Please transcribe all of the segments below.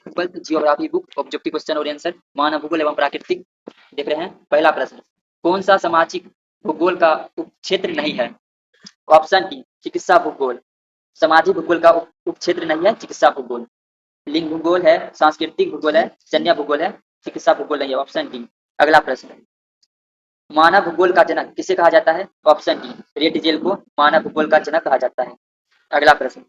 Twelfth geography book objective question और answer मानव भूगोल एवं प्राकृतिक देख रहे हैं। पहला प्रश्न, कौन सा सामाजिक भूगोल का उपक्षेत्र नहीं है? ऑप्शन डी चिकित्सा भूगोल। सामाजिक भूगोल का उपक्षेत्र नहीं है चिकित्सा भूगोल। लिंग भूगोल है, सांस्कृतिक भूगोल है, जन्य भूगोल है, चिकित्सा भूगोल नहीं है। Option D. अगला प्रश्न, मानव भूगोल का जनक किसे कहा जाता है? ऑप्शन डी रेटजेल को मानव भूगोल का जनक कहा जाता है। अगला प्रश्न,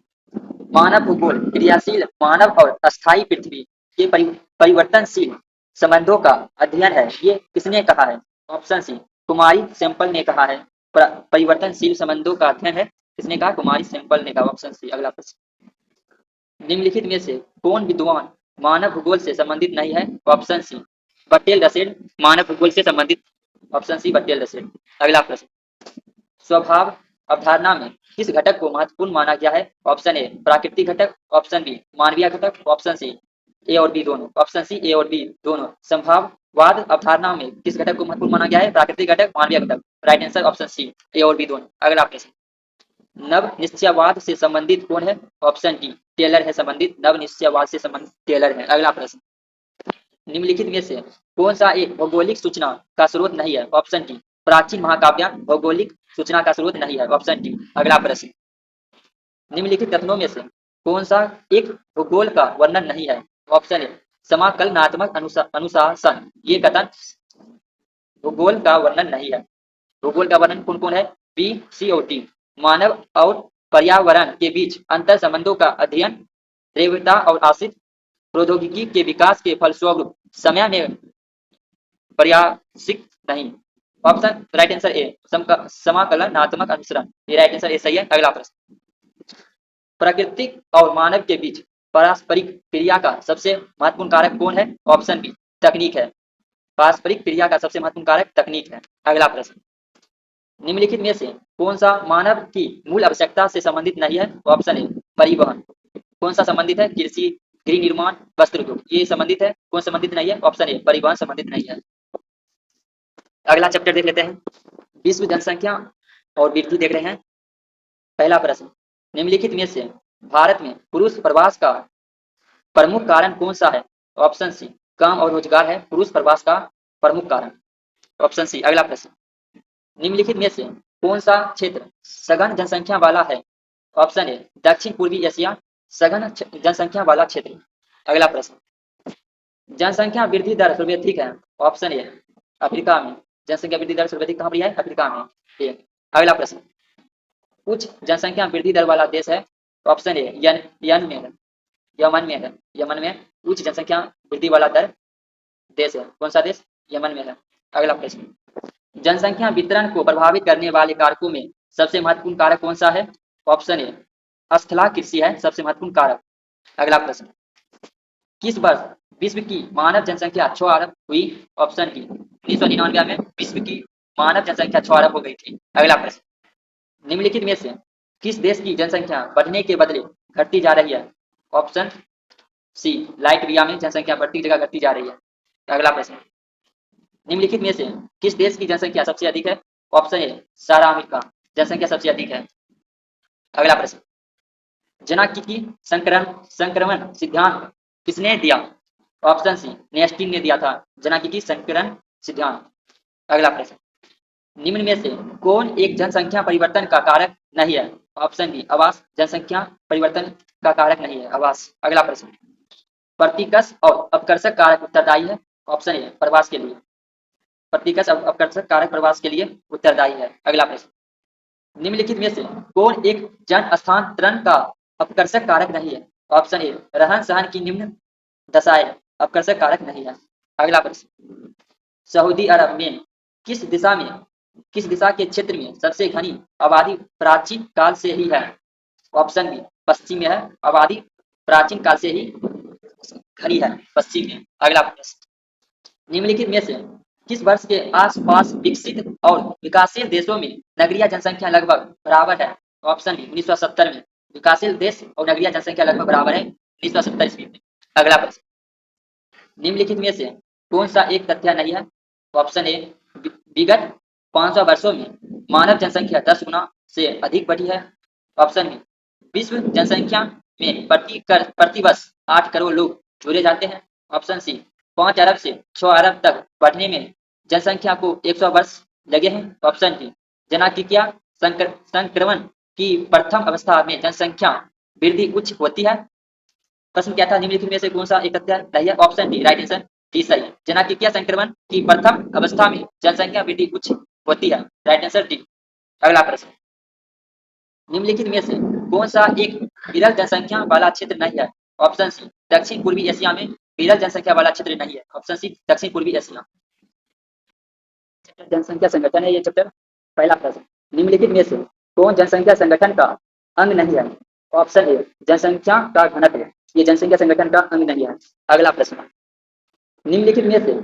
मानव भूगोल क्रियाशील मानव और अस्थायी पृथ्वी के परिवर्तनशील संबंधों का अध्ययन है, ये किसने कहा है? ऑप्शन सी कुमारी सैंपल ने कहा है। परिवर्तनशील संबंधों का अध्ययन है, किसने कहा? कुमारी सैंपल ने कहा। Option C. अगला प्रश्न, निम्नलिखित में से कौन विद्वान मानव भूगोल से संबंधित नहीं है? ऑप्शन सी बटेल रसेल मानव भूगोल से संबंधित। ऑप्शन सी बटेल रसेल। अगला प्रश्न, स्वभाव अवधारणा में किस घटक को महत्वपूर्ण माना गया है? ऑप्शन ए प्राकृतिक घटक, ऑप्शन बी मानवीय घटक, ऑप्शन सी ए और बी दोनों। ऑप्शन सी ए और बी दोनों। संभाववाद अवधारणा में किस घटक को महत्वपूर्ण माना गया है? प्राकृतिक घटक, मानवीय घटक। राइट आंसर ऑप्शन सी ए और बी दोनों। अगला प्रश्न, नव निश्चयवाद से संबंधित कौन है? ऑप्शन डी टेलर है संबंधित। नव निश्चयवाद से संबंधित टेलर है। अगला प्रश्न, निम्नलिखित में से कौन सा एक भौगोलिक सूचना का स्रोत नहीं है? ऑप्शन डी प्राचीन महाकाव्य भौगोलिक सूचना का स्रोत नहीं है। Option D. अगला प्रश्न, निम्नलिखित कथनों में से कौन सा एक भूगोल का वर्णन नहीं है? ऑप्शन ए समाकलनात्मक अनुशासन, ये कथन भूगोल का वर्णन नहीं है। भूगोल का वर्णन कौन कौन है? बी सी और डी। मानव और पर्यावरण के बीच अंतर संबंधों का अध्ययन, तीव्रता और आश्रित प्रौद्योगिकी के विकास के फलस्वरूप समय में पर्यासिक नहीं। ऑप्शन राइट आंसर ए समाकलनात्मक अनुसरण, ये राइट आंसर ए सही है। अगला प्रश्न, प्राकृतिक और मानव के बीच पारस्परिक क्रिया का सबसे महत्वपूर्ण कारक कौन है? ऑप्शन बी तकनीक है। पारस्परिक क्रिया का सबसे महत्वपूर्ण कारक तकनीक है। अगला प्रश्न, निम्नलिखित में से कौन सा मानव की मूल आवश्यकता से संबंधित नहीं है? ऑप्शन ए परिवहन। कौन सा संबंधित है? कृषि, गृह निर्माण, वस्त्र उद्योग, ये संबंधित है। कौन संबंधित नहीं है? ऑप्शन ए परिवहन संबंधित नहीं है। अगला चैप्टर देख लेते हैं, विश्व जनसंख्या और वृद्धि देख रहे हैं। पहला प्रश्न, निम्नलिखित में से भारत में पुरुष प्रवास का प्रमुख कारण कौन सा है? ऑप्शन सी काम और रोजगार है पुरुष प्रवास का प्रमुख कारण। Option C. अगला प्रश्न, निम्नलिखित में से कौन सा क्षेत्र सघन जनसंख्या वाला है? ऑप्शन ए दक्षिण पूर्वी एशिया सघन जनसंख्या वाला क्षेत्र। अगला प्रश्न, जनसंख्या वृद्धि दर सर्वाधिक है। ऑप्शन ए अफ्रीका में। जनसंख्या वृद्धि दर सर्वाधिक कहाँ पर है? अफ्रीका में। अगला प्रश्न, उच्च जनसंख्या वृद्धि दर वाला देश है। ऑप्शन ए यमन में उच्च जनसंख्या वृद्धि वाला दर देश है। कौन सा देश? यमन में है। अगला प्रश्न, जनसंख्या वितरण को प्रभावित करने वाले कारकों में सबसे महत्वपूर्ण कारक कौन सा है? ऑप्शन ए स्थलाकृषि है सबसे महत्वपूर्ण कारक। अगला प्रश्न, किस वर्ष विश्व की मानव जनसंख्या 6 अरब हुई? ऑप्शन डी 1999 में विश्व की मानव जनसंख्या 6 अरब हो गई थी। अगला प्रश्न, निम्नलिखित में से किस देश की जनसंख्या बढ़ने के बदले घटती जा रही है? ऑप्शन सी लाइटविया में जनसंख्या बढ़ती जगह घटती जा रही है। अगला प्रश्न, निम्नलिखित में से किस देश की जनसंख्या सबसे अधिक है? ऑप्शन ए सारा अमेरिका जनसंख्या सबसे अधिक है। अगला प्रश्न, जनांगीकी संक्रमण सिद्धांत किसने दिया? ऑप्शन सी नेस्टिन ने दिया था जनांगीकी संक्रमण सिद्धांत। अगला प्रश्न, निम्न में से कौन एक जनसंख्या परिवर्तन का कारक नहीं है? ऑप्शन डी आवास जनसंख्या परिवर्तन का कारक नहीं है आवास। अगला प्रश्न, प्रतिकर्ष और अपकर्षक कारक उत्तरदायी है। ऑप्शन ए प्रवास के लिए। प्रतिकर्ष और अपकर्षक कारक प्रवास के लिए उत्तरदायी है। अगला प्रश्न, निम्नलिखित में से कौन एक जन स्थानांतरण का अपकर्षक कारक नहीं है? ऑप्शन ए रहन सहन की निम्न दशाएं अपकर्षक कारक नहीं है। अगला प्रश्न, सऊदी अरब में किस दिशा के क्षेत्र में सबसे घनी आबादी प्राचीन काल से ही है? ऑप्शन बी पश्चिम में है आबादी प्राचीन काल से ही घनी है पश्चिम में। अगला प्रश्न, निम्नलिखित में से किस वर्ष के आसपास विकसित और विकासशील देशों में नगरीय जनसंख्या लगभग बराबर है? ऑप्शन डी 1970 में। विकासशील देश और नगरीय जनसंख्या लगभग बराबर है 1970 ईस्वी में। अगला प्रश्न, निम्नलिखित में से कौन सा एक तथ्य नहीं है? ऑप्शन ए विगत 500 वर्षों में मानव जनसंख्या 10 गुना से अधिक बढ़ी है। ऑप्शन बी विश्व जनसंख्या में प्रति वर्ष 8 करोड़ लोग जुड़े जाते हैं। ऑप्शन सी, 5 अरब से 6 अरब तक बढ़ने में जनसंख्या को 100 वर्ष लगे हैं। ऑप्शन डी, जननांगीय संक्रमण की प्रथम अवस्था में जनसंख्या वृद्धि उच्च होती है। प्रश्न क्या था, निम्नलिखित में से कौन सा एक तथ्य सही है? Option D, right answer D सही है। जननांगीय संक्रमण की प्रथम अवस्था में जनसंख्या वृद्धि उच्च होती है, राइट आंसर डी। अगला प्रश्न, निम्नलिखित में से कौन सा एक विरल जनसंख्या वाला क्षेत्र नहीं है? ऑप्शन सी, दक्षिण पूर्वी एशिया में विरल जनसंख्या वाला क्षेत्र नहीं है। ऑप्शन सी, दक्षिण पूर्वी एशिया। जनसंख्या संगठन है ये चैप्टर। पहला प्रश्न, निम्नलिखित में से कौन जनसंख्या संगठन का अंग नहीं है? ऑप्शन ए, जनसंख्या का घनत्व, ये जनसंख्या संगठन का अंग नहीं है। अगला प्रश्न, निम्नलिखित में से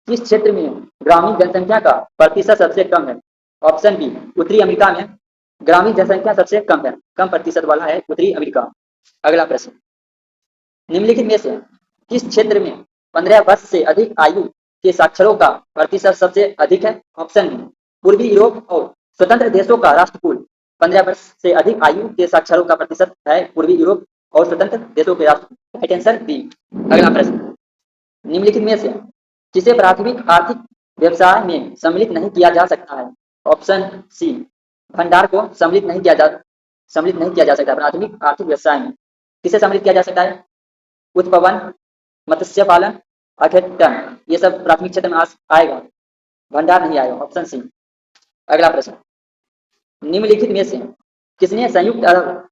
किस क्षेत्र में ग्रामीण जनसंख्या का प्रतिशत सबसे कम है? ऑप्शन बी, उत्तरी अमेरिका में ग्रामीण जनसंख्या सबसे कम है, कम प्रतिशत वाला है उत्तरी अमेरिका। अगला प्रश्न, निम्नलिखित में से किस क्षेत्र में 15 वर्ष से अधिक आयु के साक्षरों का प्रतिशत सबसे अधिक है? ऑप्शन बी, पूर्वी यूरोप और स्वतंत्र देशों का राष्ट्रकुल 15 वर्ष से अधिक आयु के साक्षरों का प्रतिशत है पूर्वी यूरोप और स्वतंत्र देशों के राष्ट्रकुल, राइट आंसर बी। अगला प्रश्न, निम्नलिखित में से किसे प्राथमिक आर्थिक व्यवसाय में सम्मिलित नहीं किया जा सकता है? ऑप्शन सी, भंडार को सम्मिलित नहीं किया जा सकता। प्राथमिक आर्थिक व्यवसाय में किसे सम्मिलित किया जा सकता है? उत्पवन, मत्स्य पालन, अठेटन, ये सब प्राथमिक क्षेत्र में आएगा, भंडार नहीं आएगा। Option C. अगला प्रश्न, निम्नलिखित में से किसने संयुक्त अरब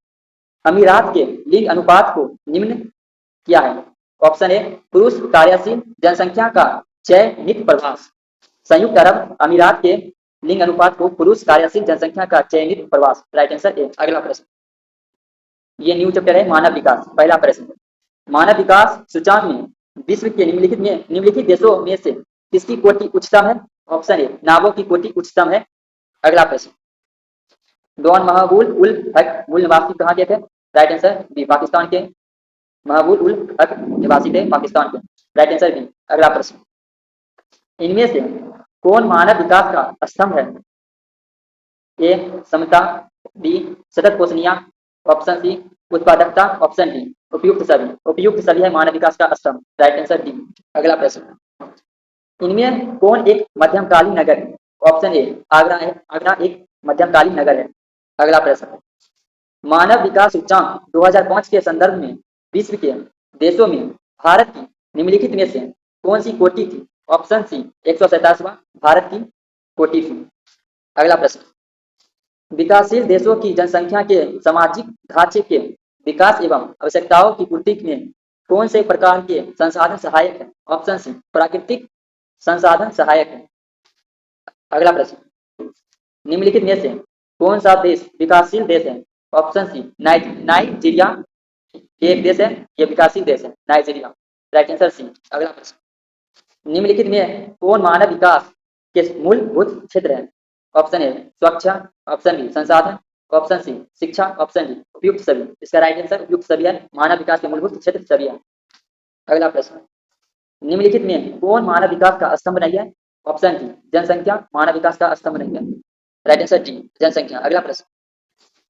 अमीरात के लिंग अनुपात को निम्न किया है? ऑप्शन ए, पुरुष कार्यशील जनसंख्या का चयनित प्रवास। संयुक्त अरब अमीरात के लिंग अनुपात को पुरुष कार्यशील जनसंख्या का चयनित प्रवास, राइट आंसर ए। अगला प्रश्न, ये न्यू चैप्टर है मानव विकास। पहला प्रश्न, मानव विकास सूचकांक में विश्व के निम्नलिखित देशों में से किसकी कोटि उच्चतम है? ऑप्शन ए, नाबो की कोटि उच्चतम है। अगला प्रश्न, डॉन महबूब उल हक मूल निवासी कहाँ के थे? राइट आंसर बी, पाकिस्तान के। महबूब उल हक निवासी थे पाकिस्तान के, राइट आंसर बी। अगला प्रश्न, इनमें से कौन मानव विकास का स्तंभ है? ए, समता, बी, सतत पोषणीय, ऑप्शन सी, उत्पादकता, ऑप्शन डी, उपयुक्त सभी है मानव विकास का स्तंभ, राइट आंसर डी। अगला प्रश्न, इनमें कौन एक मध्यमकालीन नगर है? ऑप्शन ए, आगरा है, आगरा एक मध्यमकालीन नगर है। अगला प्रश्न, मानव विकास सूचकांक 2005 के संदर्भ में विश्व के देशों में भारत की निम्नलिखित में से कौन सी कोटि थी? ऑप्शन सी, 147वां भारत की कोटि थी। अगला प्रश्न, विकासशील देशों की जनसंख्या के सामाजिक ढांचे के विकास एवं आवश्यकताओं की पूर्ति में कौन से प्रकार के संसाधन सहायक है? ऑप्शन सी, प्राकृतिक संसाधन सहायक है। अगला प्रश्न, निम्नलिखित में से कौन सा देश विकासशील देश है? ऑप्शन सी, नाइजीरिया एक देश है, ये विकासशील देश है नाइजीरिया, राइट आंसर सी। अगला प्रश्न, निम्नलिखित में कौन मानव विकास के मूलभूत क्षेत्र है? ऑप्शन ए, सुरक्षा, ऑप्शन बी, संसाधन, ऑप्शन सी, शिक्षा, ऑप्शन डी, उपयुक्त सभी। इसका राइट आंसर उपयुक्त सभी है, मानव विकास के मूलभूत क्षेत्र सभी है। अगला प्रश्न, निम्नलिखित में कौन मानव विकास का स्तंभ नहीं है? ऑप्शन डी, जनसंख्या मानव विकास का स्तंभ नहीं है, राइट आंसर डी, जनसंख्या। अगला प्रश्न,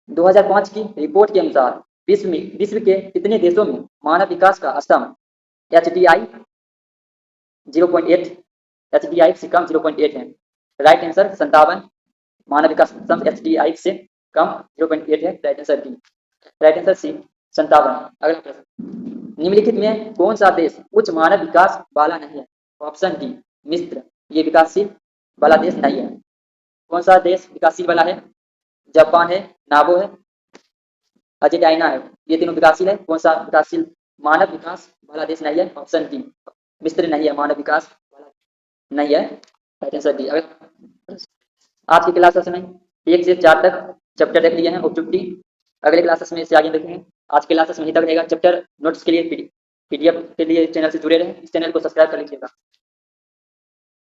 2005 की रिपोर्ट के अनुसार विश्व के कितने देशों में मानव विकास का स्तंभ HDI 0.8, HDI से कम 0.8 है, राइट आंसर 57 मानव विकास स्तंभ HDI से कम 0.8 है, right answer D, right answer C 57। अगला प्रश्न, निम्नलिखित में कौन सा देश उच्च मानव विकास वाला नहीं है? ऑप्शन डी, मिस्र, ये विकासशील वाला देश नहीं है। कौन सा देश विकासशील वाला है? जापान है, नाबो है, अर्जेंटीना है, ये तीनों विकासशील है। कौन सा विकासशील मानव विकास वाला देश नहीं है? ऑप्शन डी, मिस्र नहीं है, मानव विकास वाला नहीं है, राइट आंसर डी। आज की क्लासेस में 1 से 4 तक चैप्टर देख लिए हैं ऑब्जेक्टिव, अगले क्लासेस में इससे आगे देखेंगे। आज के क्लासेस में यहीं तक रहेगा। चैप्टर नोट्स के लिए PDF के लिए चैनल से जुड़े रहें, इस चैनल को सब्सक्राइब कर लीजिएगा।